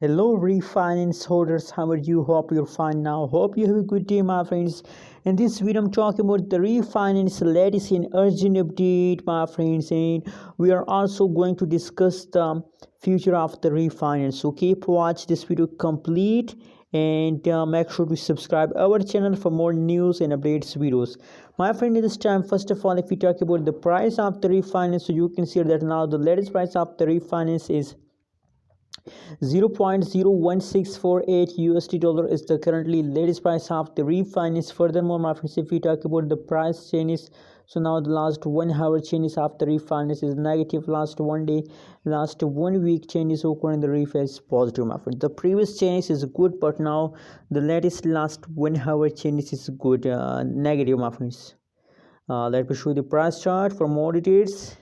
Hello, Reef Finance holders. How are you? Hope you're fine now. Hope you have a good day, my friends. In this video, I'm talking about the Reef Finance latest and urgent update, my friends. And we are also going to discuss the future of the Reef Finance. So keep watch this video complete and make sure to subscribe our channel for more news and updates videos. My friend, this time, first of all, if we talk about the price of the refinance, so you can see that now the latest price of the refinance is 0.01648 USD dollar is the currently latest price of the refinance. Furthermore, my friends, if we talk about the price changes, so now the last 1 hour changes of the refinance is negative, last 1 day, last 1 week changes occur in the ref is positive, my friend. The previous changes is good, but now the latest last 1 hour changes is good, negative, my friends. Let me show you the price chart for more details.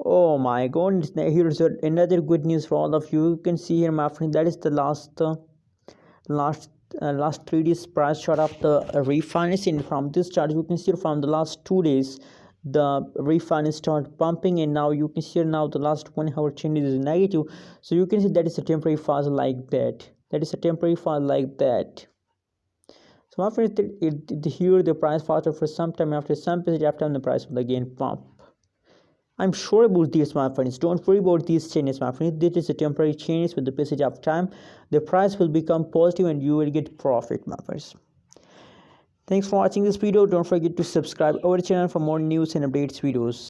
Oh my god, here's another good news for all of you. You can see here, my friend, that is the last last 3 days price chart of the refinancing. From this chart, you can see from the last 2 days the refinance start pumping, and now you can see now the last 1 hour change is negative. So you can see that is a temporary phase like that. That is a temporary phase like that. So after here the price falter for some time, after some period of time the price will again pump. I'm sure about this, my friends. Don't worry about these changes, my friends. This is a temporary change. With the passage of time, the price will become positive and you will get profit, my friends. Thanks for watching this video. Don't forget to subscribe our channel for more news and updates videos.